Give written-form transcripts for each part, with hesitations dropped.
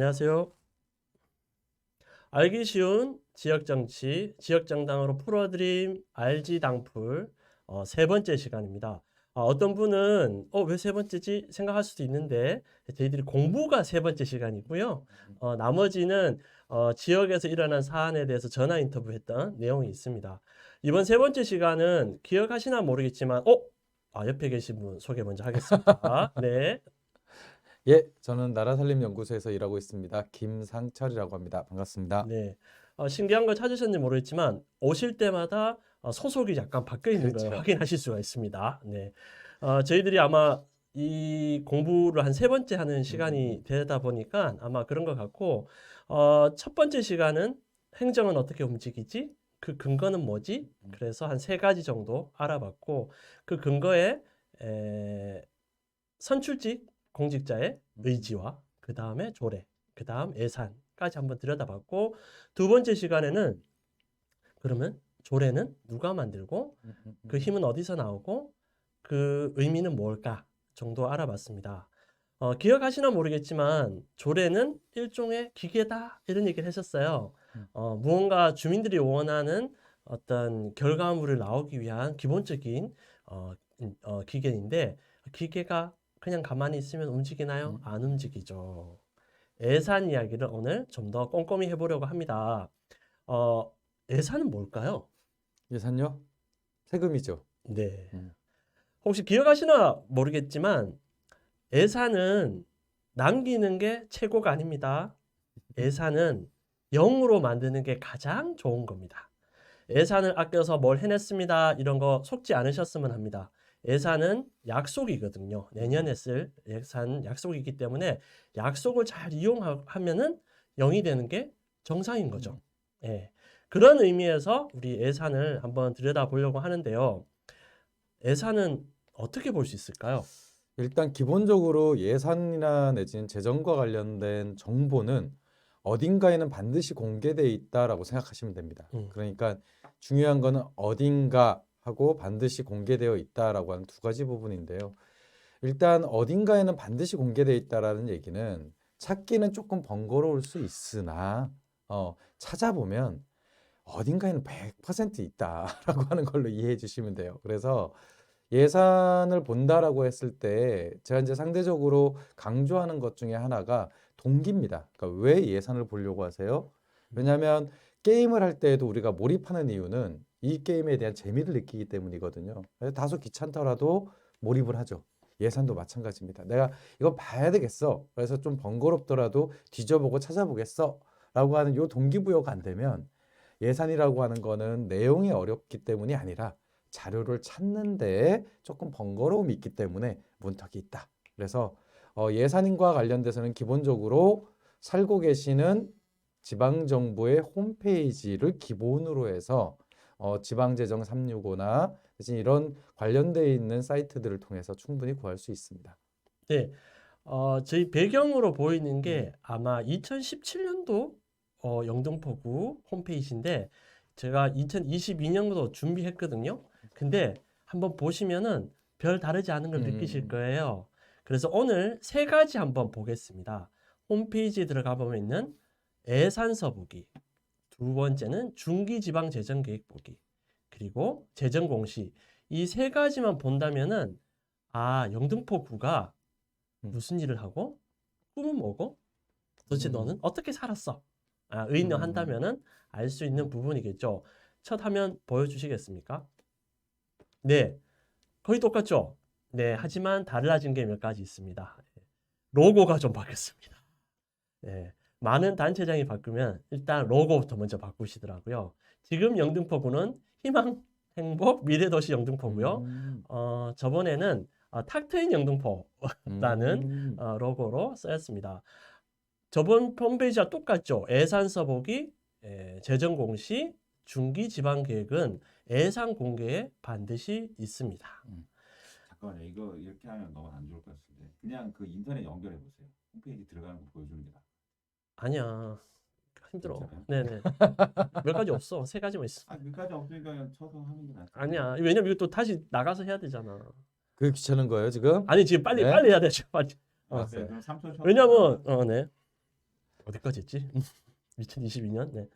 안녕하세요. 알기 쉬운 지역정치, 지역정당으로 풀어드림 알지 당풀 세 번째 시간입니다. 어떤 분은 왜 세 번째지 생각할 수도 있는데 저희들이 공부가 세 번째 시간이고요. 나머지는 지역에서 일어난 사안에 대해서 전화 인터뷰했던 내용이 있습니다. 이번 세 번째 시간은 기억하시나 모르겠지만 옆에 계신 분 소개 먼저 하겠습니다. 네. 예, 저는 나라살림연구소에서 일하고 있습니다. 김상철이라고 합니다. 반갑습니다. 네. 신기한 걸 찾으셨는지 모르겠지만 오실 때마다 소속이 약간 바뀌어 있는 걸 그렇죠. 확인하실 수가 있습니다. 네. 저희들이 아마 이 공부를 한 세 번째 하는 시간이 되다 보니까 아마 그런 것 같고 첫 번째 시간은 행정은 어떻게 움직이지? 그 근거는 뭐지? 그래서 한 세 가지 정도 알아봤고 그 근거에 선출직 공직자의 의지와 그 다음에 조례, 그 다음 예산까지 한번 들여다봤고 두 번째 시간에는 그러면 조례는 누가 만들고 그 힘은 어디서 나오고 그 의미는 뭘까 정도 알아봤습니다. 기억하시나 모르겠지만 조례는 일종의 기계다 이런 얘기를 하셨어요. 무언가 주민들이 원하는 어떤 결과물을 나오기 위한 기본적인 기계인데 기계가 그냥 가만히 있으면 움직이나요? 안 움직이죠. 예산 이야기를 오늘 좀 더 꼼꼼히 해보려고 합니다. 어, 예산은 뭘까요? 예산요? 세금이죠. 네. 음, 혹시 기억하시나 모르겠지만 예산은 남기는 게 최고가 아닙니다. 예산은 0으로 만드는 게 가장 좋은 겁니다. 예산을 아껴서 뭘 해냈습니다. 이런 거 속지 않으셨으면 합니다. 예산은 약속이거든요. 내년에 쓸 예산 약속이기 때문에 약속을 잘 이용하면은 0이 되는 게 정상인 거죠. 예. 그런 의미에서 우리 예산을 한번 들여다보려고 하는데요. 예산은 어떻게 볼 수 있을까요? 일단 기본적으로 예산이나 내지는 재정과 관련된 정보는 어딘가에는 반드시 공개되어 있다라고 생각하시면 됩니다. 음, 그러니까 중요한 거는 어딘가 하고 반드시 공개되어 있다라고 하는 두 가지 부분인데요. 일단 어딘가에는 반드시 공개되어 있다라는 얘기는 찾기는 조금 번거로울 수 있으나 찾아보면 어딘가에는 100% 있다라고 하는 걸로 이해해 주시면 돼요. 그래서 예산을 본다라고 했을 때 제가 이제 상대적으로 강조하는 것 중에 하나가 동기입니다. 그러니까 왜 예산을 보려고 하세요? 왜냐하면 게임을 할 때에도 우리가 몰입하는 이유는 이 게임에 대한 재미를 느끼기 때문이거든요. 그래서 다소 귀찮더라도 몰입을 하죠. 예산도 마찬가지입니다. 내가 이거 봐야 되겠어. 그래서 좀 번거롭더라도 뒤져보고 찾아보겠어. 라고 하는 요 동기부여가 안 되면 예산이라고 하는 거는 내용이 어렵기 때문이 아니라 자료를 찾는데 조금 번거로움이 있기 때문에 문턱이 있다. 그래서 예산과 관련돼서는 기본적으로 살고 계시는 지방정부의 홈페이지를 기본으로 해서 지방재정 365나 이런 관련되어 있는 사이트들을 통해서 충분히 구할 수 있습니다. 네. 저희 배경으로 보이는 게 아마 2017년도 영등포구 홈페이지인데 제가 2022년도 준비했거든요. 근데 한번 보시면은 별 다르지 않은 걸 느끼실 음, 거예요. 그래서 오늘 세 가지 한번 보겠습니다. 홈페이지에 들어가 보면 있는 예산서 보기, 두 번째는 중기지방재정계획 보기, 그리고 재정공시. 이 세 가지만 본다면은 영등포구가 음, 무슨 일을 하고 꿈은 뭐고 도대체 음, 너는 어떻게 살았어? 음. 의논한다면은 알 수 있는 부분이겠죠. 첫 화면 보여주시겠습니까? 네, 거의 똑같죠? 네, 하지만 달라진 게 몇 가지 있습니다. 로고가 좀 바뀌었습니다. 네, 많은 단체장이 바꾸면 일단 로고부터 먼저 바꾸시더라고요. 지금 영등포구는 희망, 행복, 미래도시 영등포고요. 음, 저번에는 탁 트인 영등포라는 음, 로고로 쓰였습니다. 저번 홈페이지와 똑같죠. 예산서 보기, 재정 공시, 중기 지방 계획은 예산 공개에 반드시 있습니다. 잠깐만요. 이거 이렇게 하면 너무 안 좋을 것 같은데. 그냥 그 인터넷 연결해 보세요. 홈페이지 들어가는 거 보여주는 게 나아. 아니야. 힘들어. 괜찮아요? 네네. 몇 가지 없어. 세 가지만 있어. 끝까지 없으니까 그냥 쳐서 하는 게 낫지 않나? 아니야. 왜냐면 이거 또 다시 나가서 해야 되잖아. 그게 귀찮은 거예요, 지금? 아니, 지금 빨리 네? 빨리 해야 되죠. 빨리. 알았어요. 알았어요. 그럼 3초 쉬었다가 왜냐면 네. 어디까지 했지? 2022년. 네.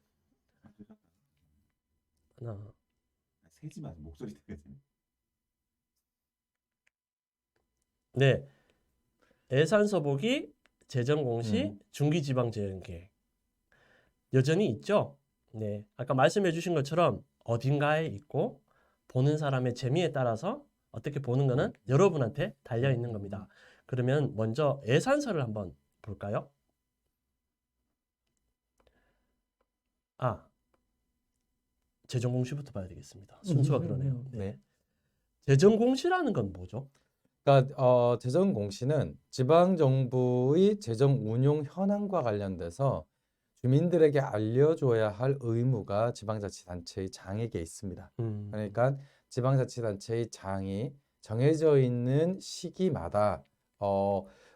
하나. 세지 마. 목소리 되게 세. 네. 예산서보기, 재정공시, 음. 중기지방재정계획 여전히 있죠. 네. 아까 말씀해 주신 것처럼 어딘가에 있고 보는 사람의 재미에 따라서 어떻게 보는 거는 여러분한테 달려 있는 겁니다. 그러면 먼저 예산서를 한번 볼까요? 재정공시부터 봐야 되겠습니다. 순서가 그러네요. 네. 네. 재정공시라는 건 뭐죠? 그러니까 재정공시는 지방 정부의 재정 운용 현황과 관련돼서 주민들에게 알려줘야 할 의무가 지방자치단체의 장에게 있습니다. 그러니까 지방자치단체의 장이 정해져 있는 시기마다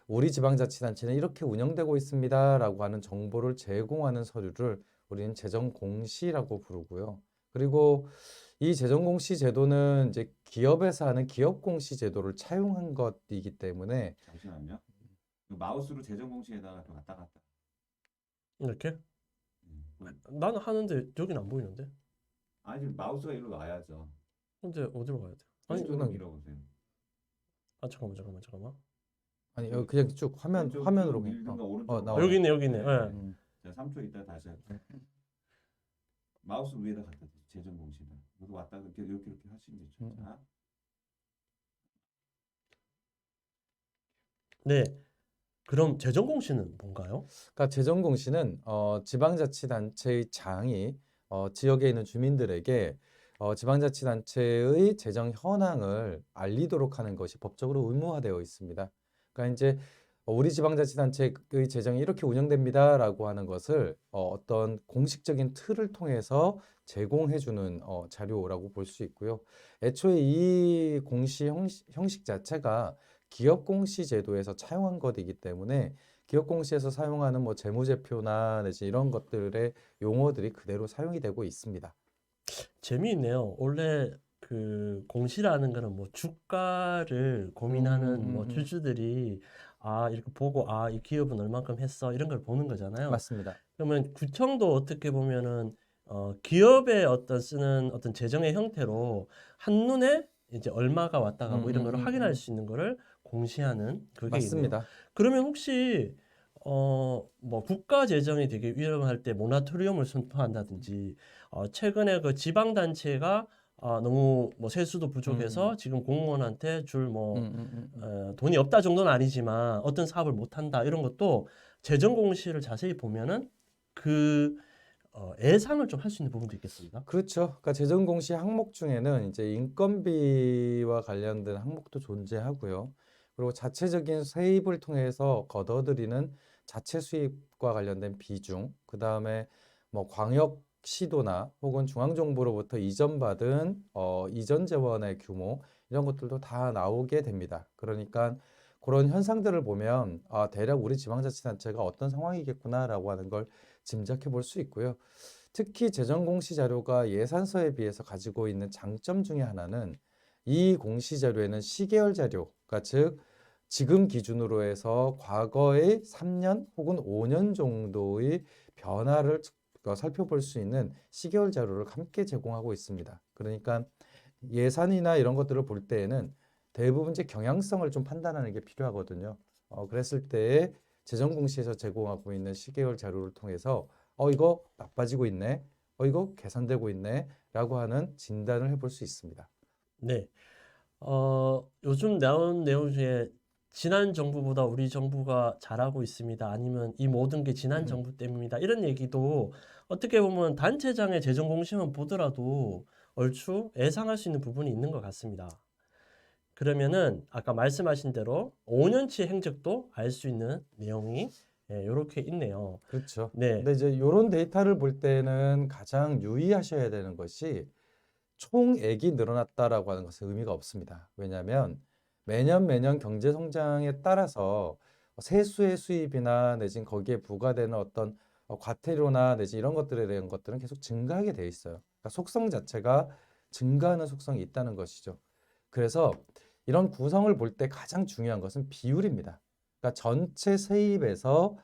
우리 지방자치단체는 이렇게 운영되고 있습니다라고 하는 정보를 제공하는 서류를 우리는 재정공시라고 부르고요. 그리고 이 재정공시 제도는 이제 기업에서 하는 기업공시 제도를 차용한 것이기 때문에 잠시만요. 그 마우스로 재정공시에다가 이렇게 왔다 갔다. 이렇게? 그- 나는 하는데 여기는 안 보이는데. 아니 지금 마우스가 일로 와야죠. 근데 어디로 가야 돼? 아니, 왼쪽으로 저는- 밀어보세요. 잠깐만. 아니 그냥 쭉 왼쪽 화면으로 밀든가 어, 오른쪽으로. 나와요. 여기 있네. 예. 음. 자, 3초 있다 다시 할게요. 마우스 위에다 갖다 대세요. 재정공시다. 이것도 왔다 이렇게 하시면 되죠. 자, 네. 그럼 재정공시는 뭔가요? 그러니까 재정공시는 지방자치단체의 장이 지역에 있는 주민들에게 지방자치단체의 재정 현황을 알리도록 하는 것이 법적으로 의무화되어 있습니다. 그러니까 이제 우리 지방자치단체의 재정이 이렇게 운영됩니다라고 하는 것을 어떤 공식적인 틀을 통해서 제공해주는 자료라고 볼 수 있고요. 애초에 이 공시 형식 자체가 기업공시 제도에서 차용한 것이기 때문에 기업공시에서 사용하는 뭐 재무제표나 내지 이런 것들의 용어들이 그대로 사용이 되고 있습니다. 재미있네요. 원래 그 공시라는 거는 뭐 주가를 고민하는 뭐 주주들이 이렇게 보고 이 기업은 얼만큼 했어 이런 걸 보는 거잖아요. 맞습니다. 그러면 구청도 어떻게 보면은 기업의 어떤 쓰는 어떤 재정의 형태로 한눈에 이제 얼마가 왔다 가고 이런 거를 확인할 수 있는 거를 공시하는 그게 있네요. 맞습니다. 그러면 혹시 뭐 국가 재정이 되게 위험할 때 모라토리엄을 선포한다든지 최근에 그 지방 단체가 너무 뭐 세수도 부족해서 지금 공무원한테 줄 뭐 돈이 없다 정도는 아니지만 어떤 사업을 못 한다 이런 것도 재정 공시를 자세히 보면은 그 예상을 좀 할 수 있는 부분도 있겠습니다. 그렇죠. 그러니까 재정공시 항목 중에는 이제 인건비와 관련된 항목도 존재하고요. 그리고 자체적인 세입을 통해서 걷어들이는 자체 수입과 관련된 비중, 그 다음에 뭐 광역 시도나 혹은 중앙정부로부터 이전받은 이전 재원의 규모 이런 것들도 다 나오게 됩니다. 그러니까 그런 현상들을 보면 대략 우리 지방자치단체가 어떤 상황이겠구나라고 하는 걸 짐작해 볼 수 있고요. 특히 재정공시 자료가 예산서에 비해서 가지고 있는 장점 중에 하나는 이 공시 자료에는 시계열 자료가 즉 지금 기준으로 해서 과거의 3년 혹은 5년 정도의 변화를 살펴볼 수 있는 시계열 자료를 함께 제공하고 있습니다. 그러니까 예산이나 이런 것들을 볼 때에는 대부분 이제 경향성을 좀 판단하는 게 필요하거든요. 그랬을 때 재정공시에서 제공하고 있는 시계열 자료를 통해서 이거 나빠지고 있네, 이거 개선되고 있네 라고 하는 진단을 해볼 수 있습니다. 네. 요즘 나온 내용 중에 지난 정부보다 우리 정부가 잘하고 있습니다. 아니면 이 모든 게 지난 정부 때문입니다. 이런 얘기도 어떻게 보면 단체장의 재정 공시만 보더라도 얼추 예상할 수 있는 부분이 있는 것 같습니다. 그러면은 아까 말씀하신 대로 5년치 행적도 알 수 있는 내용이 이렇게 있네요. 그렇죠. 네. 근데 이제 이런 데이터를 볼 때는 가장 유의하셔야 되는 것이 총액이 늘어났다라고 하는 것은 의미가 없습니다. 왜냐하면 매년 경제 성장에 따라서 세수의 수입이나 내지는 거기에 부과되는 어떤 과태료나 내지 이런 것들에 대한 것들은 계속 증가하게 돼 있어요. 그러니까 속성 자체가 증가하는 속성이 있다는 것이죠. 그래서 이런 구성을 볼 때 가장 중요한 것은 비율입니다. 그러니까 전체 세입에서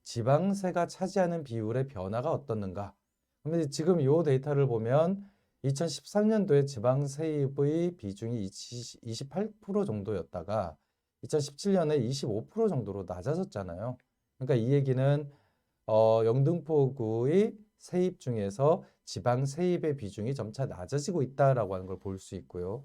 지방세가 차지하는 비율의 변화가 어떻는가? 그러면 지금 이 데이터를 보면 2013년도에 지방세입의 비중이 28% 정도였다가 2017년에 25% 정도로 낮아졌잖아요. 그러니까 이 얘기는 영등포구의 세입 중에서 지방 세입의 비중이 점차 낮아지고 있다라고 하는 걸 볼 수 있고요.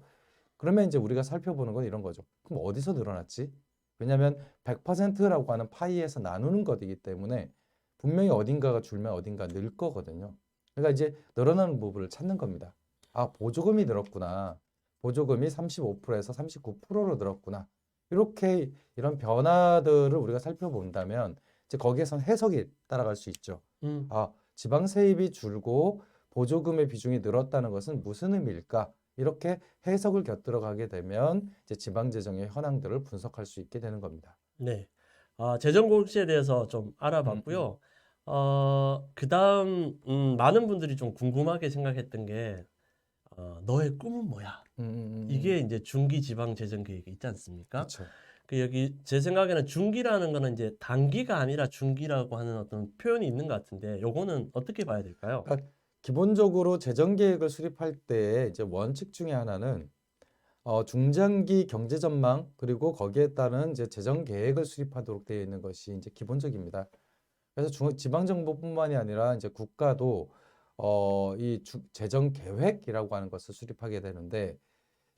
그러면 이제 우리가 살펴보는 건 이런 거죠. 그럼 어디서 늘어났지? 왜냐하면 100%라고 하는 파이에서 나누는 것이기 때문에 분명히 어딘가가 줄면 어딘가 늘 거거든요. 그러니까 이제 늘어나는 부분을 찾는 겁니다. 아, 보조금이 늘었구나. 보조금이 35%에서 39%로 늘었구나. 이렇게 이런 변화들을 우리가 살펴본다면 이제 거기에선 해석이 따라갈 수 있죠. 아, 지방 세입이 줄고 보조금의 비중이 늘었다는 것은 무슨 의미일까? 이렇게 해석을 곁들여 가게 되면 이제 지방 재정의 현황들을 분석할 수 있게 되는 겁니다. 네. 재정공시에 대해서 좀 알아봤고요. 그다음 많은 분들이 좀 궁금하게 생각했던 게 너의 꿈은 뭐야? 이게 이제 중기 지방 재정 계획이 있지 않습니까? 그렇죠. 그 여기 제 생각에는 중기라는 거는 이제 단기가 아니라 중기라고 하는 어떤 표현이 있는 것 같은데 요거는 어떻게 봐야 될까요? 그러니까 기본적으로 재정 계획을 수립할 때 이제 원칙 중에 하나는 중장기 경제 전망 그리고 거기에 따른 이제 재정 계획을 수립하도록 되어 있는 것이 이제 기본적입니다. 그래서 지방 정부뿐만이 아니라 이제 국가도 재정 계획이라고 하는 것을 수립하게 되는데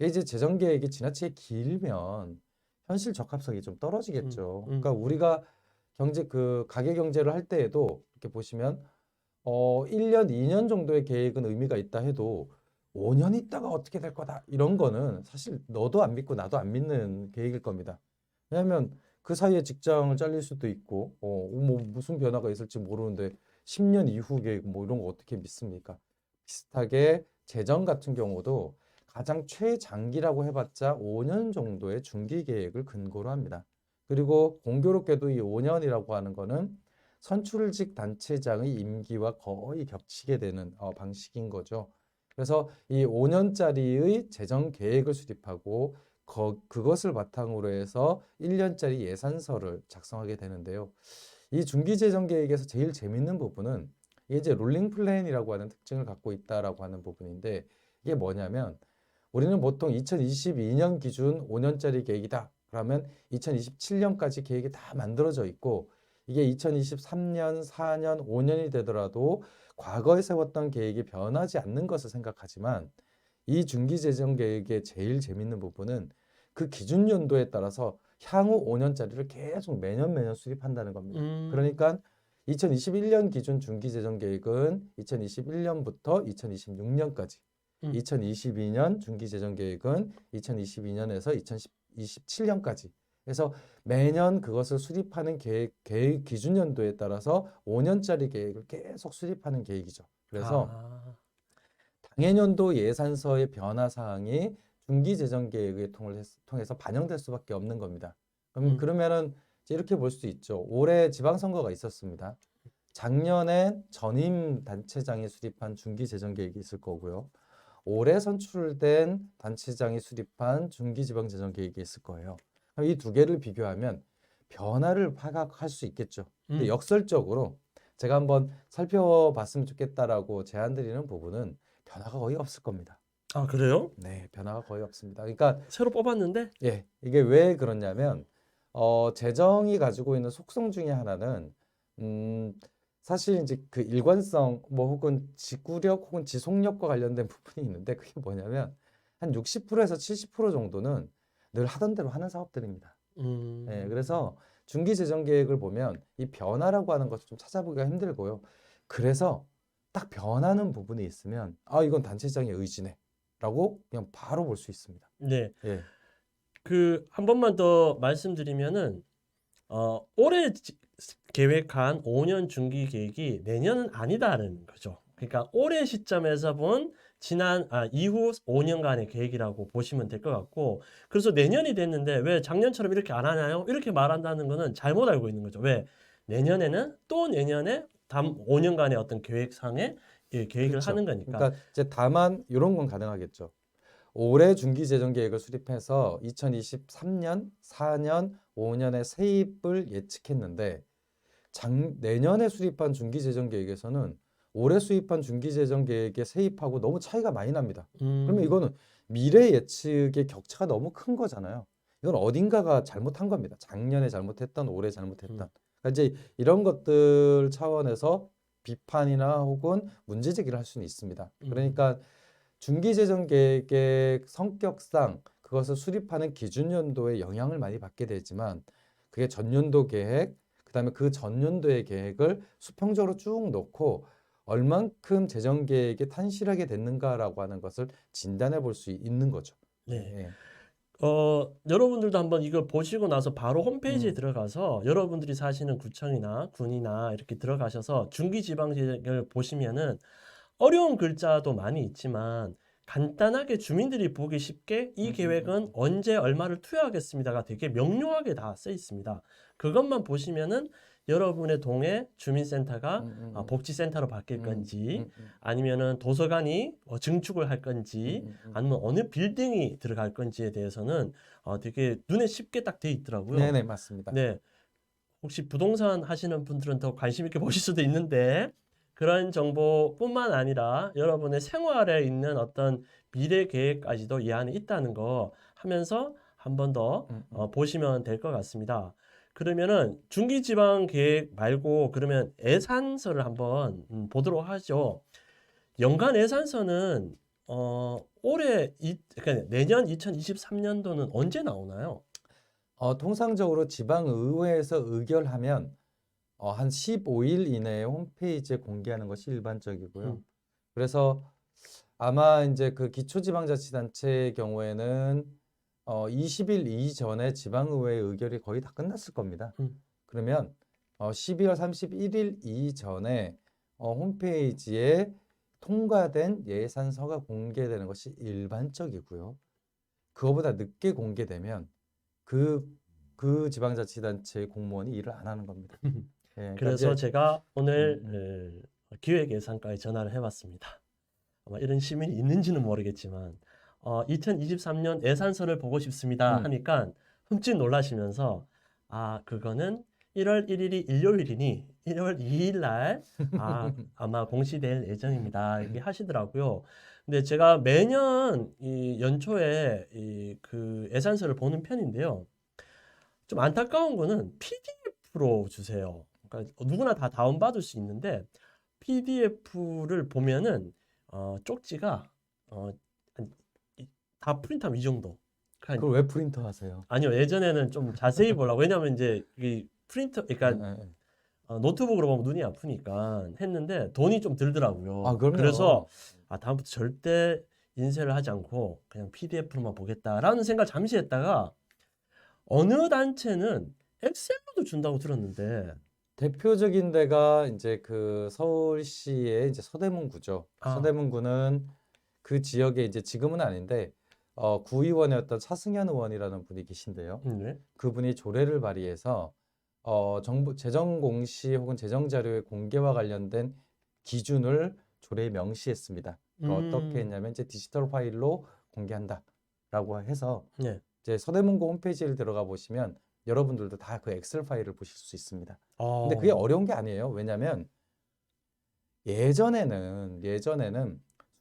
이게 이제 재정 계획이 지나치게 길면 현실 적합성이 좀 떨어지겠죠. 그러니까 우리가 가계 경제를 할 때에도 이렇게 보시면 1년, 2년 정도의 계획은 의미가 있다 해도 5년 있다가 어떻게 될 거다. 이런 거는 사실 너도 안 믿고 나도 안 믿는 계획일 겁니다. 왜냐하면 그 사이에 직장을 잘릴 수도 있고, 뭐 무슨 변화가 있을지 모르는데 10년 이후 계획 뭐 이런 거 어떻게 믿습니까? 비슷하게 재정 같은 경우도 가장 최장기라고 해봤자 5년 정도의 중기 계획을 근거로 합니다. 그리고 공교롭게도 이 5년이라고 하는 거는 선출직 단체장의 임기와 거의 겹치게 되는 방식인 거죠. 그래서 이 5년짜리의 재정 계획을 수립하고 그것을 바탕으로 해서 1년짜리 예산서를 작성하게 되는데요. 이 중기 재정 계획에서 제일 재밌는 부분은 이게 이제 롤링 플랜이라고 하는 특징을 갖고 있다라고 하는 부분인데 이게 뭐냐면 우리는 보통 2022년 기준 5년짜리 계획이다. 그러면 2027년까지 계획이 다 만들어져 있고 이게 2023년, 4년, 5년이 되더라도 과거에 세웠던 계획이 변하지 않는 것을 생각하지만 이 중기재정 계획의 제일 재밌는 부분은 그 기준 연도에 따라서 향후 5년짜리를 계속 매년 수립한다는 겁니다. 그러니까 2021년 기준 중기재정 계획은 2021년부터 2026년까지 2022년 중기재정 계획은 2022년에서 2027년까지 그래서 매년 그것을 수립하는 계획 기준 연도에 따라서 5년짜리 계획을 계속 수립하는 계획이죠. 그래서 당해년도 예산서의 변화 사항이 중기 재정 계획을 통해서 반영될 수밖에 없는 겁니다. 그러면은 이렇게 볼 수 있죠. 올해 지방선거가 있었습니다. 작년에 전임 단체장이 수립한 중기 재정 계획이 있을 거고요. 올해 선출된 단체장이 수립한 중기 지방 재정 계획이 있을 거예요. 이 두 개를 비교하면 변화를 파악할 수 있겠죠. 근데 역설적으로 제가 한번 살펴봤으면 좋겠다라고 제안드리는 부분은 변화가 거의 없을 겁니다. 아, 그래요? 네, 변화가 거의 없습니다. 그러니까 새로 뽑았는데? 예, 이게 왜 그러냐면 재정이 가지고 있는 속성 중에 하나는 사실 이제 그 일관성 뭐 혹은 지구력 혹은 지속력과 관련된 부분이 있는데 그게 뭐냐면 한 60%에서 70% 정도는 늘 하던 대로 하는 사업들입니다. 예, 그래서 중기 재정 계획을 보면 이 변화라고 하는 것을 좀 찾아보기가 힘들고요. 그래서 딱 변하는 부분이 있으면 아, 이건 단체장의 의지네라고 그냥 바로 볼 수 있습니다. 네. 예. 그 한 번만 더 말씀드리면은 올해 계획한 5년 중기 계획이 내년은 아니다라는 거죠. 그러니까 올해 시점에서 본 이후 5년간의 계획이라고 보시면 될 것 같고, 그래서 내년이 됐는데 왜 작년처럼 이렇게 안 하나요? 이렇게 말한다는 거는 잘못 알고 있는 거죠. 왜? 내년에는 또 내년에 5년간의 어떤 계획상의 계획을 그렇죠. 하는 거니까. 그러니까 이제 다만 이런 건 가능하겠죠. 올해 중기 재정 계획을 수립해서 2023년, 4년, 5년의 세입을 예측했는데 내년에 수립한 중기재정계획에서는 올해 수립한 중기재정계획에 세입하고 너무 차이가 많이 납니다. 그러면 이거는 미래 예측의 격차가 너무 큰 거잖아요. 이건 어딘가가 잘못한 겁니다. 작년에 잘못했던, 올해 잘못했던. 그러니까 이제 이런 것들 차원에서 비판이나 혹은 문제 제기를 할 수는 있습니다. 그러니까 중기재정계획의 성격상 그것을 수립하는 기준연도에 영향을 많이 받게 되지만 그게 전년도 계획, 그다음에 그 전년도의 계획을 수평적으로 쭉 놓고 얼만큼 재정계획이 탄실하게 됐는가라고 하는 것을 진단해 볼 수 있는 거죠. 네. 예. 여러분들도 한번 이걸 보시고 나서 바로 홈페이지에 음. 들어가서 여러분들이 사시는 구청이나 군이나 이렇게 들어가셔서 중기지방계획을 보시면은 어려운 글자도 많이 있지만 간단하게 주민들이 보기 쉽게 이 계획은 언제 얼마를 투여하겠습니다가 되게 명료하게 다 써 있습니다. 그것만 보시면은 여러분의 동에 주민센터가 복지센터로 바뀔 건지 아니면은 도서관이 증축을 할 건지 아니면 어느 빌딩이 들어갈 건지에 대해서는 되게 눈에 쉽게 딱 돼 있더라고요. 네네, 맞습니다. 네. 혹시 부동산 하시는 분들은 더 관심 있게 보실 수도 있는데 그런 정보뿐만 아니라 여러분의 생활에 있는 어떤 미래 계획까지도 이 안에 있다는 거 하면서 한 번 더 보시면 될 것 같습니다. 그러면은 중기지방 계획 말고 그러면 예산서를 한번 보도록 하죠. 연간 예산서는 그러니까 내년 2023년도는 언제 나오나요? 통상적으로 지방의회에서 의결하면 한 15일 이내에 홈페이지에 공개하는 것이 일반적이고요. 그래서 아마 이제 그 기초지방자치단체의 경우에는 20일 이전에 지방의회 의결이 거의 다 끝났을 겁니다. 그러면 12월 31일 이전에 홈페이지에 통과된 예산서가 공개되는 것이 일반적이고요. 그거보다 늦게 공개되면 그 지방자치단체의 공무원이 일을 안 하는 겁니다. 예, 그러니까 그래서 이제 제가 오늘 기획예산과에 전화를 해봤습니다. 아마 이런 시민이 있는지는 모르겠지만 2023년 예산서를 보고 싶습니다 하니까 흠칫 놀라시면서 그거는 1월 1일이 일요일이니 1월 2일 날 아마 공시될 예정입니다. 이렇게 하시더라고요. 근데 제가 매년 이 연초에 그 예산서를 보는 편인데요. 좀 안타까운 거는 PDF로 주세요. 그러니까 누구나 다 다운받을 수 있는데 PDF를 보면은 쪽지가 다 프린트하면 이 정도. 그걸 왜 프린터 하세요? 아니요, 예전에는 좀 자세히 보려고. 왜냐면 이제 이 프린터, 그러니까 노트북으로 보면 눈이 아프니까 했는데 돈이 좀 들더라고요. 그럼요. 그래서 다음부터 절대 인쇄를 하지 않고 그냥 PDF로만 보겠다라는 생각을 잠시 했다가 어느 단체는 엑셀로도 준다고 들었는데 대표적인 데가 이제 그 서울시의 이제 서대문구죠. 서대문구는 그 지역에 이제 지금은 아닌데 구의원이었던 차승현 의원이라는 분이 계신데요. 네. 그분이 조례를 발의해서 정부 재정 공시 혹은 재정 자료의 공개와 관련된 기준을 조례에 명시했습니다. 어떻게 했냐면 이제 디지털 파일로 공개한다라고 해서 네. 이제 서대문구 홈페이지를 들어가 보시면 여러분들도 다 그 엑셀 파일을 보실 수 있습니다. 근데 그게 어려운 게 아니에요. 왜냐하면 예전에는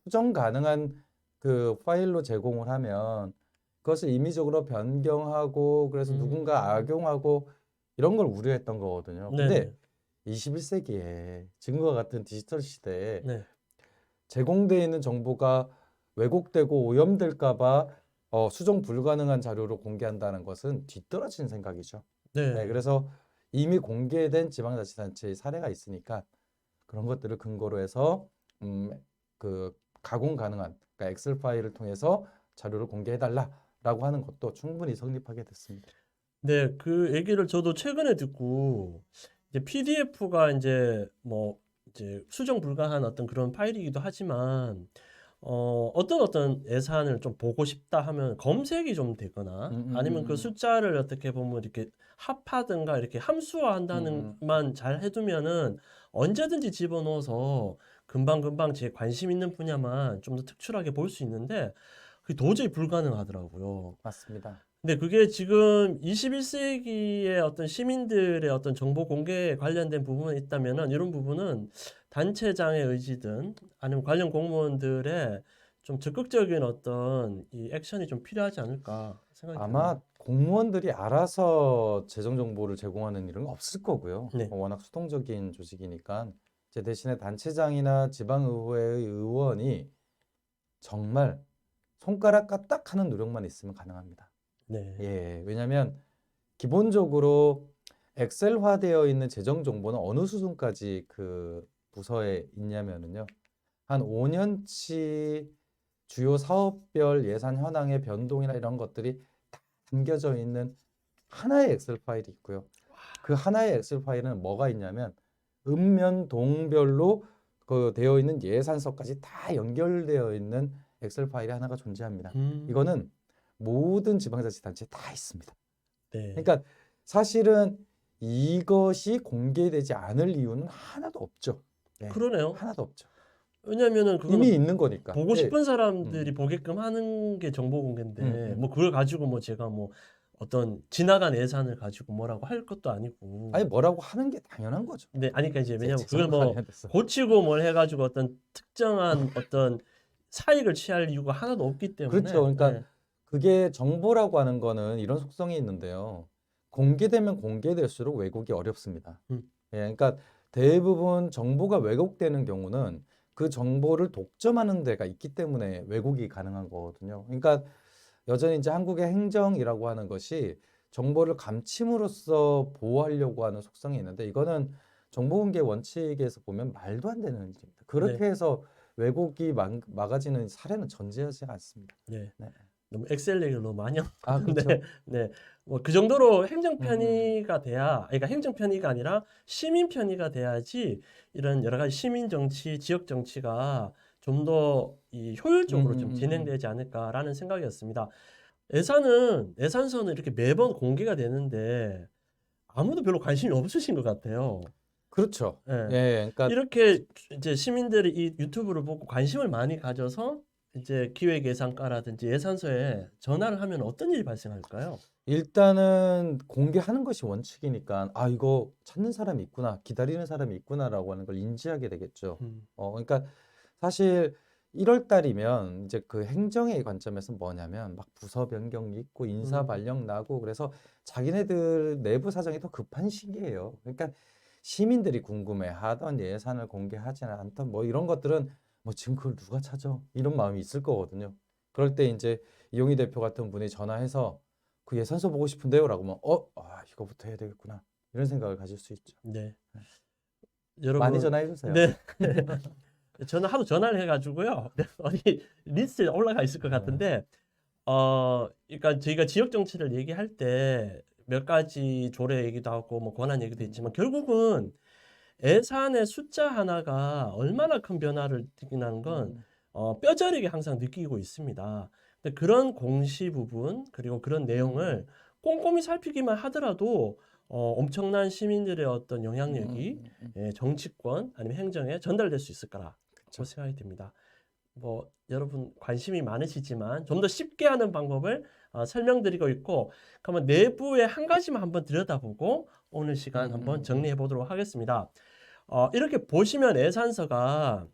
수정 가능한 그 파일로 제공을 하면 그것을 임의적으로 변경하고 그래서 누군가 악용하고 이런 걸 우려했던 거거든요. 근데 21세기에 지금과 같은 디지털 시대에 제공되어 있는 정보가 왜곡되고 오염될까 봐 수정 불가능한 자료로 공개한다는 것은 뒤떨어진 생각이죠. 네, 그래서 이미 공개된 지방자치단체의 사례가 있으니까 그런 것들을 근거로 해서 그 가공 가능한 그러니까 엑셀 파일을 통해서 자료를 공개해달라라고 하는 것도 충분히 성립하게 됐습니다. 네, 그 얘기를 저도 최근에 듣고 이제 PDF가 이제 뭐 이제 수정 불가한 어떤 그런 파일이기도 하지만 어떤 예산을 좀 보고 싶다 하면 검색이 좀 되거나 아니면 그 숫자를 어떻게 보면 이렇게 합하든가 이렇게 함수화한다는 만 잘 해두면은 언제든지 집어넣어서 금방금방 제 관심 있는 분야만 좀 더 특출하게 볼 수 있는데 그게 도저히 불가능하더라고요. 맞습니다. 근데 그게 지금 21세기의 어떤 시민들의 어떤 정보 공개에 관련된 부분이 있다면은 이런 부분은 단체장의 의지든 아니면 관련 공무원들의 좀 적극적인 어떤 이 액션이 좀 필요하지 않을까 생각이 드네요. 아마 공무원들이 알아서 재정 정보를 제공하는 일은 없을 거고요. 네. 워낙 수동적인 조직이니까 이제 대신에 단체장이나 지방의회의 의원이 정말 손가락 까딱하는 노력만 있으면 가능합니다. 네. 예, 왜냐하면 기본적으로 엑셀화되어 있는 재정 정보는 어느 수준까지 그 부서에 있냐면은요. 한 5년치 주요 사업별 예산 현황의 변동이나 이런 것들이 다 담겨져 있는 하나의 엑셀 파일이 있고요. 그 하나의 엑셀 파일은 뭐가 있냐면 읍면동별로 그 되어 있는 예산서까지 다 연결되어 있는 엑셀 파일이 하나가 존재합니다. 이거는 모든 지방자치단체에 다 있습니다. 네. 그러니까 사실은 이것이 공개되지 않을 이유는 하나도 없죠. 네, 그러네요. 하나도 없죠. 왜냐면은 그거는 이미 있는 거니까. 보고 예, 싶은 사람들이 보게끔 하는 게 정보 공개인데 뭐 그걸 가지고 뭐 제가 뭐 어떤 지나간 예산을 가지고 뭐라고 할 것도 아니고. 아니 뭐라고 하는 게 당연한 거죠. 네, 아니 그러니까 이제 왜냐면 그걸 재정과 뭐 관련돼서. 고치고 뭘 해가지고 어떤 특정한 어떤 사익을 취할 이유가 하나도 없기 때문에. 그렇죠. 그러니까 네. 그게 정보라고 하는 거는 이런 속성이 있는데요. 공개되면 공개될수록 왜곡이 어렵습니다. 음. 예, 그러니까 대부분 정보가 왜곡되는 경우는 그 정보를 독점하는 데가 있기 때문에 왜곡이 가능한 거거든요. 그러니까 여전히 이제 한국의 행정이라고 하는 것이 정보를 감침으로써 보호하려고 하는 속성이 있는데 이거는 정보공개 원칙에서 보면 말도 안 되는 일입니다. 그렇게 네. 해서 왜곡이 막아지는 사례는 존재하지 않습니다. 네. 네. 너무 엑셀 얘기를 너무 많이 아, 하는데 그렇죠. 네. 뭐 그 정도로 행정 음. 편의가 돼야, 그러니까 행정 편의가 아니라 시민 편의가 돼야지 이런 여러 가지 시민 정치, 지역 정치가 좀 더 이 효율적으로 좀 진행되지 않을까라는 생각이었습니다. 예산서는 이렇게 매번 공개가 되는데 아무도 별로 관심이 없으신 것 같아요. 그렇죠. 예. 예, 그러니까 이렇게 이제 시민들이 이 유튜브를 보고 관심을 많이 가져서 이제 기획예산과라든지 예산서에 전화를 하면 어떤 일이 발생할까요? 일단은 공개하는 것이 원칙이니까 아 이거 찾는 사람이 있구나, 기다리는 사람이 있구나라고 하는 걸 인지하게 되겠죠. 음. 그러니까 사실 1월 달이면 이제 그 행정의 관점에서 뭐냐면 막 부서 변경이 있고 인사 음. 발령 나고 그래서 자기네들 내부 사정이 더 급한 시기예요. 그러니까 시민들이 궁금해하던 예산을 공개하지는 않던 뭐 이런 것들은 뭐 지금 그걸 누가 찾아? 이런 마음이 있을 거거든요. 그럴 때 이제 이용희 대표 같은 분이 전화해서 그 예산서 보고 싶은데요라고 하면 이거부터 해야 되겠구나 이런 생각을 가질 수 있죠. 네. 많이 여러분, 전화해 주세요. 네. 저는 하도 전화를 해가지고요. 어디 리스트에 올라가 있을 것 같은데, 그러니까 저희가 지역 정치를 얘기할 때 몇 가지 조례 얘기도 하고 뭐 권한 얘기도 있지만 결국은 예산의 숫자 하나가 얼마나 큰 변화를 느끼는 건 뼈저리게 항상 느끼고 있습니다. 근데 그런 공시 부분 그리고 그런 내용을 꼼꼼히 살피기만 하더라도 엄청난 시민들의 어떤 영향력이 정치권 아니면 행정에 전달될 수 있을 거라고 그쵸. 생각이 듭니다. 뭐 여러분 관심이 많으시지만 좀 더 쉽게 하는 방법을 설명드리고 있고, 그러면 내부의 한 가지만 한번 들여다보고 오늘 시간 한번 정리해 보도록 하겠습니다. 이렇게 보시면 예산서가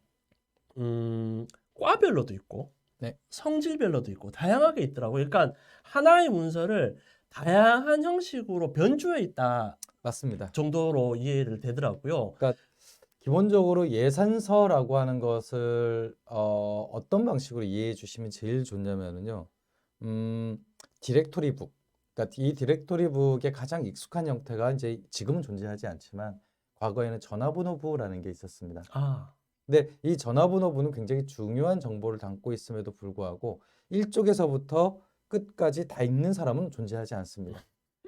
과별로도 있고 네. 성질별로도 있고 다양하게 있더라고요. 그러니까 하나의 문서를 다양한 형식으로 변주해 있다 맞습니다. 정도로 이해를 되더라고요. 기본적으로 예산서라고 하는 것을 어떤 방식으로 이해해 주시면 제일 좋냐면은요. 디렉토리북. 그러니까 이 디렉토리북의 가장 익숙한 형태가 이제 지금은 존재하지 않지만 과거에는 전화번호부라는 게 있었습니다. 아, 근데 이 전화번호부는 굉장히 중요한 정보를 담고 있음에도 불구하고 1쪽에서부터 끝까지 다 읽는 사람은 존재하지 않습니다.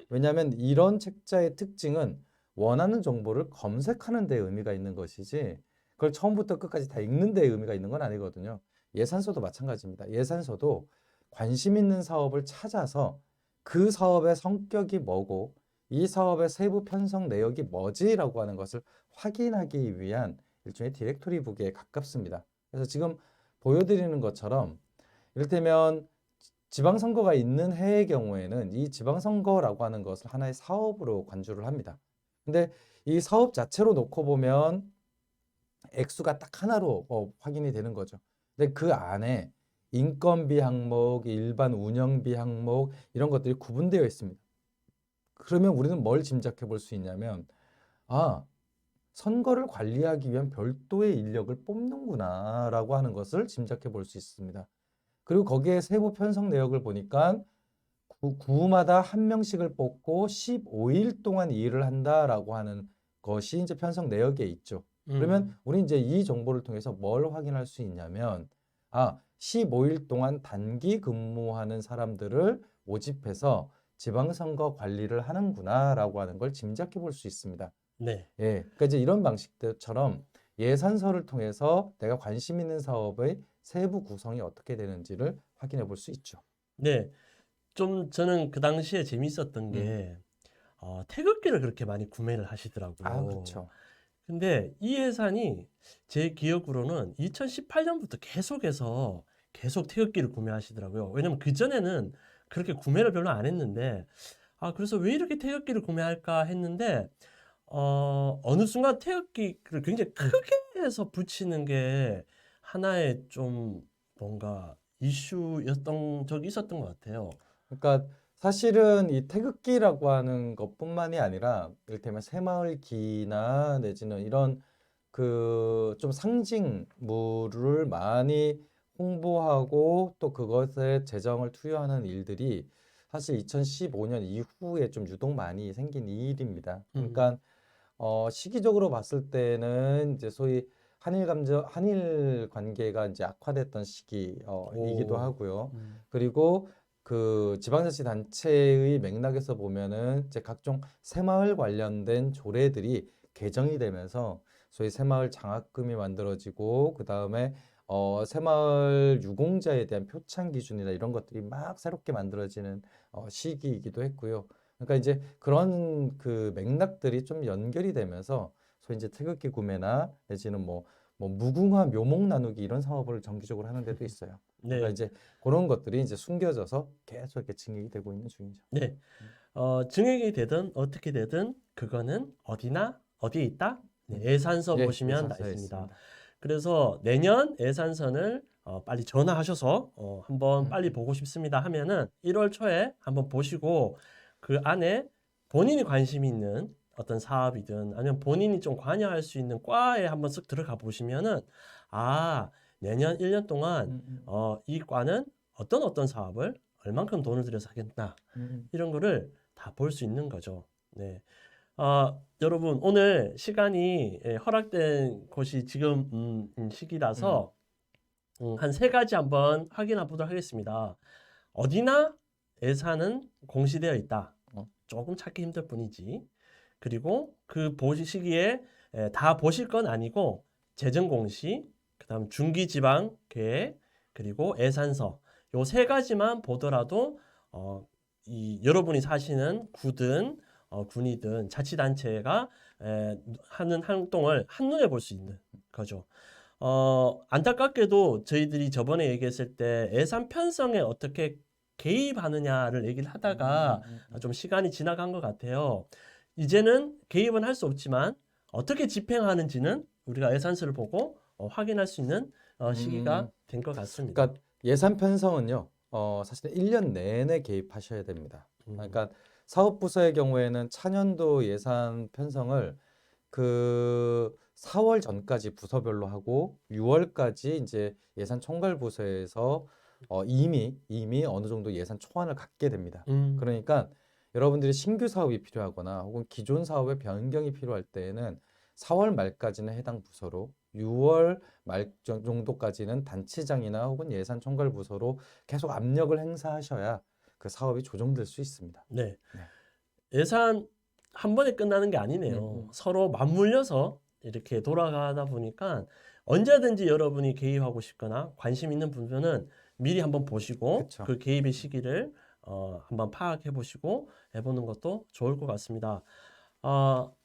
왜냐하면 이런 책자의 특징은 원하는 정보를 검색하는 데 의미가 있는 것이지 그걸 처음부터 끝까지 다 읽는 데 의미가 있는 건 아니거든요. 예산서도 마찬가지입니다. 예산서도 관심 있는 사업을 찾아서 그 사업의 성격이 뭐고 이 사업의 세부 편성 내역이 뭐지라고 하는 것을 확인하기 위한 일종의 디렉토리북에 가깝습니다. 그래서 지금 보여드리는 것처럼 이를테면 지방선거가 있는 해의 경우에는 이 지방선거라고 하는 것을 하나의 사업으로 관주를 합니다. 근데 이 사업 자체로 놓고 보면 액수가 딱 하나로 확인이 되는 거죠. 근데 그 안에 인건비 항목, 일반 운영비 항목 이런 것들이 구분되어 있습니다. 그러면 우리는 뭘 짐작해 볼 수 있냐면 아, 선거를 관리하기 위한 별도의 인력을 뽑는구나라고 하는 것을 짐작해 볼 수 있습니다. 그리고 거기에 세부 편성 내역을 보니까 구마다 한 명씩을 뽑고 15일 동안 일을 한다라고 하는 것이 이제 편성 내역에 있죠. 그러면 우리 이제 이 정보를 통해서 뭘 확인할 수 있냐면 15일 동안 단기 근무하는 사람들을 모집해서 지방선거 관리를 하는구나라고 하는 걸 짐작해 볼 수 있습니다. 네. 예, 그러니까 이제 이런 방식들처럼 예산서를 통해서 내가 관심 있는 사업의 세부 구성이 어떻게 되는지를 확인해 볼 수 있죠. 네. 좀 저는 그 당시에 재밌었던 게 태극기를 그렇게 많이 구매를 하시더라고요. 그렇죠. 근데 이 예산이 제 기억으로는 2018년부터 계속 태극기를 구매하시더라고요. 왜냐면 그전에는 그렇게 구매를 별로 안 했는데, 그래서 왜 이렇게 태극기를 구매할까 했는데, 어느 순간 태극기를 굉장히 크게 해서 붙이는 게 하나의 좀 뭔가 이슈였던 적이 있었던 것 같아요. 그러니까 사실은 이 태극기라고 하는 것뿐만이 아니라 이를테면 새마을기나 내지는 이런 그 좀 상징물을 많이 홍보하고 또 그것에 재정을 투여하는 일들이 사실 2015년 이후에 좀 유독 많이 생긴 일입니다. 그러니까 시기적으로 봤을 때는 이제 소위 한일 관계가 이제 악화됐던 시기이기도 오. 하고요. 그리고 그 지방자치단체의 맥락에서 보면은 이제 각종 새마을 관련된 조례들이 개정이 되면서 소위 새마을 장학금이 만들어지고 그 다음에 새마을 유공자에 대한 표창 기준이나 이런 것들이 막 새롭게 만들어지는 시기이기도 했고요. 그러니까 이제 그런 그 맥락들이 좀 연결이 되면서 소위 이제 태극기 구매나 내지는 뭐 무궁화 묘목 나누기 이런 사업을 정기적으로 하는 데도 있어요. 그러니까 네. 이제 그런 것들이 이제 숨겨져서 계속 이렇게 증액이 되고 있는 중이죠. 네. 증액이 되든 어떻게 되든 그거는 어디에 있다? 네, 예산서 예, 보시면 다 예산서에 있습니다. 있습니다. 그래서 내년 예산선을 빨리 전화하셔서 한번 빨리 음. 보고 싶습니다 하면은 1월 초에 한번 보시고 그 안에 본인이 관심이 있는 어떤 사업이든 아니면 본인이 좀 관여할 수 있는 과에 한번 쓱 들어가 보시면은 내년 1년 동안 이 과는 어떤 사업을 얼만큼 돈을 들여서 하겠나 이런 거를 다 볼 수 있는 거죠. 네. 여러분 오늘 시간이 허락된 곳이 지금 시기라서 한 세 가지 한번 확인해 보도록 하겠습니다. 어디나 예산은 공시되어 있다. 조금 찾기 힘들 뿐이지. 그리고 그 보시 시기에 다 보실 건 아니고 재정 공시, 그다음 중기지방 계획, 그리고 예산서 요 세 가지만 보더라도 이 여러분이 사시는 구든 군이든 자치단체가 하는 활동을 한눈에 볼 수 있는 거죠. 안타깝게도 저희들이 저번에 얘기했을 때 예산 편성에 어떻게 개입하느냐를 얘기를 하다가 좀 시간이 지나간 것 같아요. 이제는 개입은 할 수 없지만 어떻게 집행하는지는 우리가 예산서를 보고 확인할 수 있는 시기가 된 것 같습니다. 그러니까 예산 편성은요, 사실 1년 내내 개입하셔야 됩니다. 그러니까 사업부서의 경우에는 차년도 예산 편성을 그 4월 전까지 부서별로 하고 6월까지 이제 예산 총괄부서에서 이미 어느 정도 예산 초안을 갖게 됩니다. 그러니까 여러분들이 신규 사업이 필요하거나 혹은 기존 사업의 변경이 필요할 때에는 4월 말까지는 해당 부서로 6월 말 정도까지는 단체장이나 혹은 예산 총괄 부서로 계속 압력을 행사하셔야 그 사업이 조정될 수 있습니다. 네. 네. 예산 한 번에 끝나는 게 아니네요. 서로 맞물려서 이렇게 돌아가다 보니까 언제든지 여러분이 개입하고 싶거나 관심 있는 분들은 미리 한번 보시고 그쵸. 그 개입의 시기를 한번 파악해 보시고 해보는 것도 좋을 것 같습니다.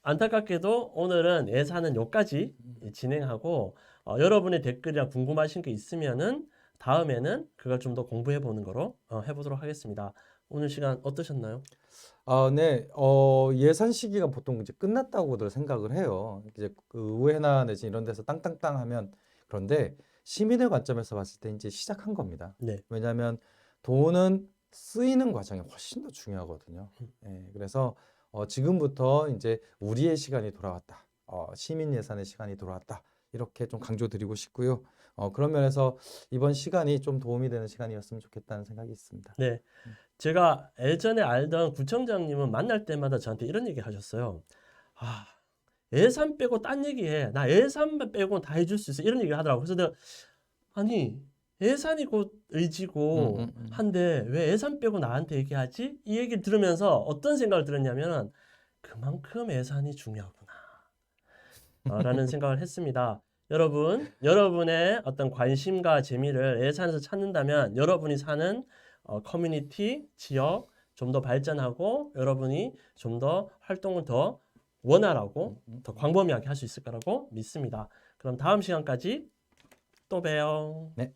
안타깝게도 오늘은 예산은 여기까지 진행하고 여러분의 댓글이나 궁금하신 게 있으면은 다음에는 그걸 좀 더 공부해 보는 거로 해보도록 하겠습니다. 오늘 시간 어떠셨나요? 네, 예산 시기가 보통 이제 끝났다고들 생각을 해요. 이제 그 의회나 내지 이런 데서 땅땅땅 하면 그런데 시민의 관점에서 봤을 때 이제 시작한 겁니다. 네. 왜냐하면 돈은 쓰이는 과정이 훨씬 더 중요하거든요. 예, 그래서 지금부터 이제 우리의 시간이 돌아왔다. 시민 예산의 시간이 돌아왔다. 이렇게 좀 강조드리고 싶고요. 그런 면에서 이번 시간이 좀 도움이 되는 시간이었으면 좋겠다는 생각이 있습니다. 네. 제가 예전에 알던 구청장님은 만날 때마다 저한테 이런 얘기 하셨어요. 아, 예산 빼고 딴 얘기해. 나 예산만 빼고 다 해줄 수 있어. 이런 얘기를 하더라고요. 그래서 내가 아니 예산이 곧 의지고 한데 왜 예산 빼고 나한테 얘기하지? 이 얘기를 들으면서 어떤 생각을 들었냐면 그만큼 예산이 중요하구나. 라는 생각을 했습니다. 여러분, 여러분의 어떤 관심과 재미를 예산에서 찾는다면 여러분이 사는 커뮤니티, 지역 좀 더 발전하고 여러분이 좀 더 활동을 더 원활하고 더 광범위하게 할 수 있을 거라고 믿습니다. 그럼 다음 시간까지 또 봬요. 네.